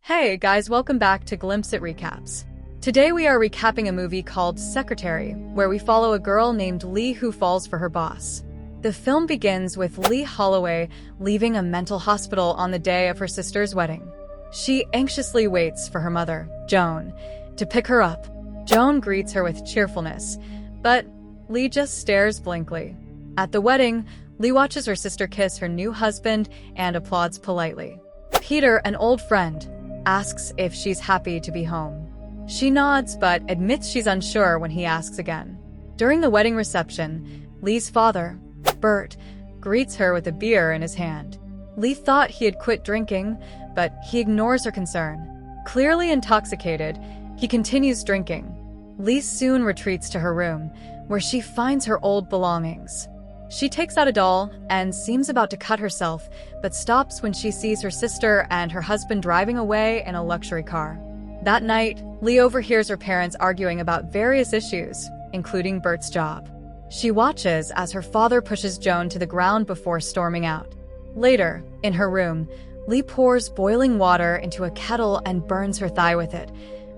Hey guys, welcome back to Glimpse at Recaps. Today we are recapping a movie called Secretary, where we follow a girl named Lee who falls for her boss. The film begins with Lee Holloway leaving a mental hospital on the day of her sister's wedding. She anxiously waits for her mother, Joan, to pick her up. Joan greets her with cheerfulness, but Lee just stares blankly. At the wedding, Lee watches her sister kiss her new husband and applauds politely. Peter, an old friend, asks if she's happy to be home. She nods but admits she's unsure when he asks again. During the wedding reception, Lee's father, Bert, greets her with a beer in his hand. Lee thought he had quit drinking, but he ignores her concern. Clearly intoxicated, he continues drinking. Lee soon retreats to her room, where she finds her old belongings. She takes out a doll and seems about to cut herself, but stops when she sees her sister and her husband driving away in a luxury car. That night, Lee overhears her parents arguing about various issues, including Bert's job. She watches as her father pushes Joan to the ground before storming out. Later, in her room, Lee pours boiling water into a kettle and burns her thigh with it,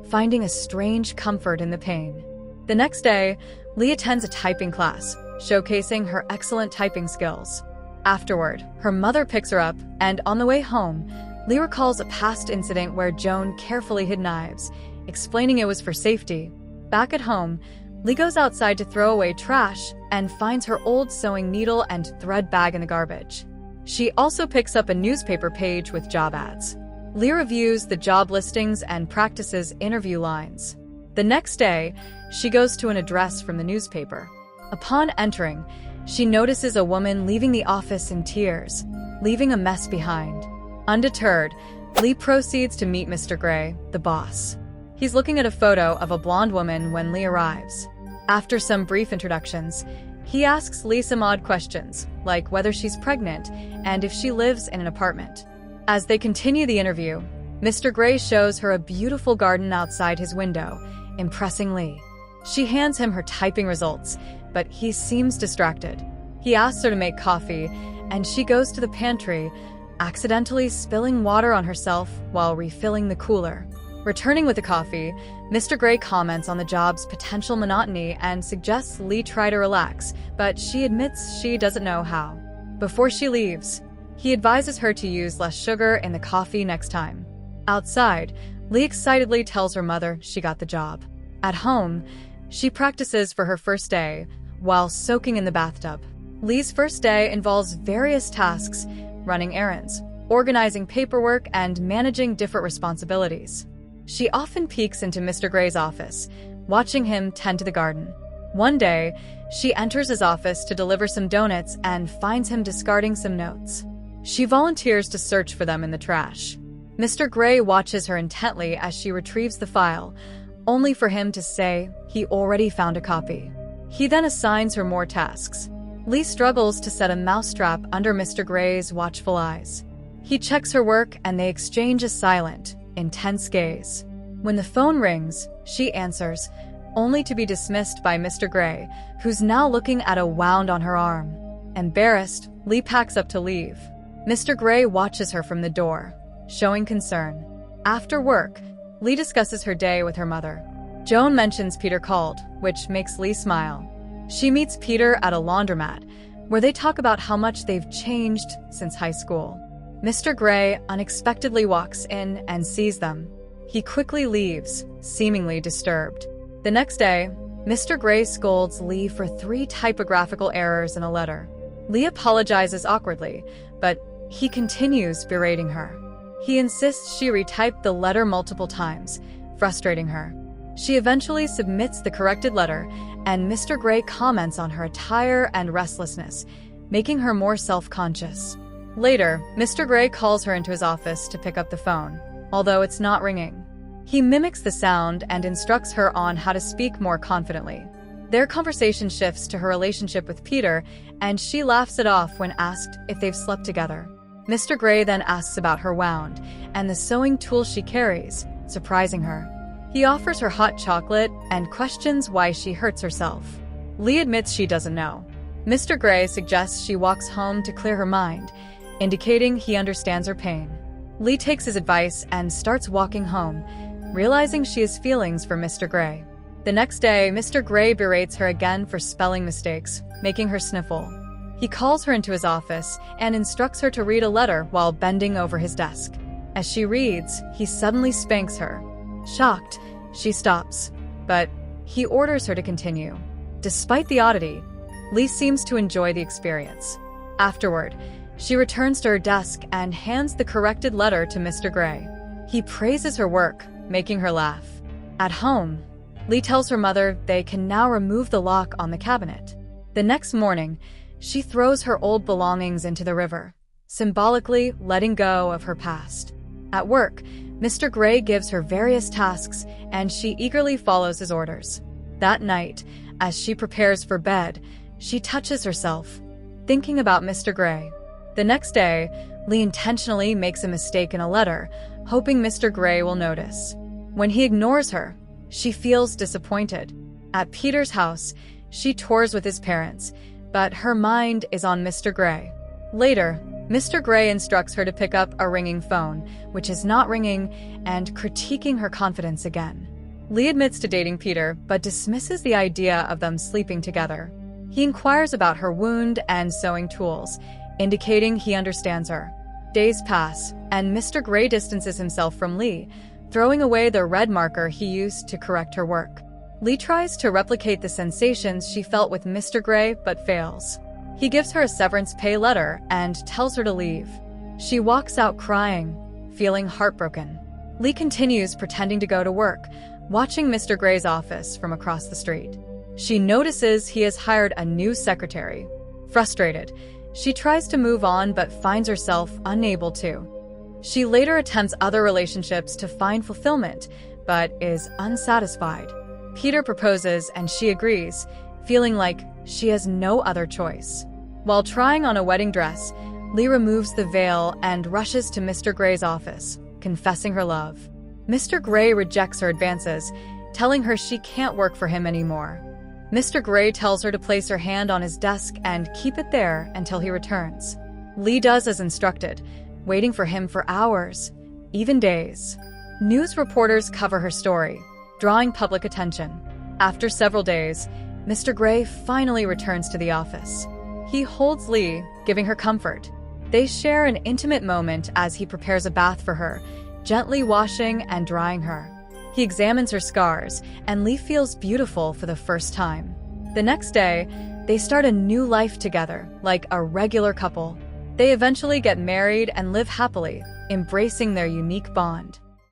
finding a strange comfort in the pain. The next day, Lee attends a typing class, showcasing her excellent typing skills. Afterward, her mother picks her up, and on the way home, Lee recalls a past incident where Joan carefully hid knives, explaining it was for safety. Back at home, Lee goes outside to throw away trash and finds her old sewing needle and thread bag in the garbage. She also picks up a newspaper page with job ads. Lee reviews the job listings and practices interview lines. The next day, she goes to an address from the newspaper. Upon entering, she notices a woman leaving the office in tears, leaving a mess behind. Undeterred, Lee proceeds to meet Mr. Gray, the boss. He's looking at a photo of a blonde woman when Lee arrives. After some brief introductions, he asks Lee some odd questions, like whether she's pregnant and if she lives in an apartment. As they continue the interview, Mr. Gray shows her a beautiful garden outside his window, impressing Lee. She hands him her typing results, but he seems distracted. He asks her to make coffee, and she goes to the pantry, accidentally spilling water on herself while refilling the cooler. Returning with the coffee, Mr. Gray comments on the job's potential monotony and suggests Lee try to relax, but she admits she doesn't know how. Before she leaves, he advises her to use less sugar in the coffee next time. Outside, Lee excitedly tells her mother she got the job. At home, she practices for her first day while soaking in the bathtub. Lee's first day involves various tasks, running errands, organizing paperwork, and managing different responsibilities. She often peeks into Mr. Gray's office, watching him tend to the garden. One day, she enters his office to deliver some donuts and finds him discarding some notes. She volunteers to search for them in the trash. Mr. Gray watches her intently as she retrieves the file, only for him to say he already found a copy. He then assigns her more tasks. Lee struggles to set a mousetrap under Mr. Gray's watchful eyes. He checks her work and they exchange a silent, intense gaze. When the phone rings, she answers, only to be dismissed by Mr. Gray, who's now looking at a wound on her arm. Embarrassed, Lee packs up to leave. Mr. Gray watches her from the door, showing concern. After work, Lee discusses her day with her mother. Joan mentions Peter called, which makes Lee smile. She meets Peter at a laundromat, where they talk about how much they've changed since high school. Mr. Gray unexpectedly walks in and sees them. He quickly leaves, seemingly disturbed. The next day, Mr. Gray scolds Lee for 3 typographical errors in a letter. Lee apologizes awkwardly, but he continues berating her. He insists she retyped the letter multiple times, frustrating her. She eventually submits the corrected letter, and Mr. Gray comments on her attire and restlessness, making her more self-conscious. Later, Mr. Gray calls her into his office to pick up the phone, although it's not ringing. He mimics the sound and instructs her on how to speak more confidently. Their conversation shifts to her relationship with Peter, and she laughs it off when asked if they've slept together. Mr. Gray then asks about her wound and the sewing tool she carries, surprising her. He offers her hot chocolate and questions why she hurts herself. Lee admits she doesn't know. Mr. Gray suggests she walks home to clear her mind, indicating he understands her pain. Lee takes his advice and starts walking home, realizing she has feelings for Mr. Gray. The next day, Mr. Gray berates her again for spelling mistakes, making her sniffle. He calls her into his office and instructs her to read a letter while bending over his desk. As she reads, he suddenly spanks her. Shocked, she stops, but he orders her to continue. Despite the oddity, Lee seems to enjoy the experience. Afterward, she returns to her desk and hands the corrected letter to Mr. Gray. He praises her work, making her laugh. At home, Lee tells her mother they can now remove the lock on the cabinet. The next morning, she throws her old belongings into the river, symbolically letting go of her past. At work, Mr. Gray gives her various tasks and she eagerly follows his orders. That night, as she prepares for bed, she touches herself, thinking about Mr. Gray. The next day, Lee intentionally makes a mistake in a letter, hoping Mr. Gray will notice. When he ignores her, she feels disappointed. At Peter's house, she tours with his parents, but her mind is on Mr. Gray. Later, Mr. Gray instructs her to pick up a ringing phone, which is not ringing, and critiquing her confidence again. Lee admits to dating Peter, but dismisses the idea of them sleeping together. He inquires about her wound and sewing tools, indicating he understands her. Days pass, and Mr. Gray distances himself from Lee, throwing away the red marker he used to correct her work. Lee tries to replicate the sensations she felt with Mr. Gray, but fails. He gives her a severance pay letter and tells her to leave. She walks out crying, feeling heartbroken. Lee continues pretending to go to work, watching Mr. Gray's office from across the street. She notices he has hired a new secretary. Frustrated, she tries to move on but finds herself unable to. She later attempts other relationships to find fulfillment, but is unsatisfied. Peter proposes and she agrees, feeling like she has no other choice. While trying on a wedding dress, Lee removes the veil and rushes to Mr. Gray's office, confessing her love. Mr. Gray rejects her advances, telling her she can't work for him anymore. Mr. Gray tells her to place her hand on his desk and keep it there until he returns. Lee does as instructed, waiting for him for hours, even days. News reporters cover her story, drawing public attention. After several days, Mr. Gray finally returns to the office. He holds Lee, giving her comfort. They share an intimate moment as he prepares a bath for her, gently washing and drying her. He examines her scars, and Lee feels beautiful for the first time. The next day, they start a new life together, like a regular couple. They eventually get married and live happily, embracing their unique bond.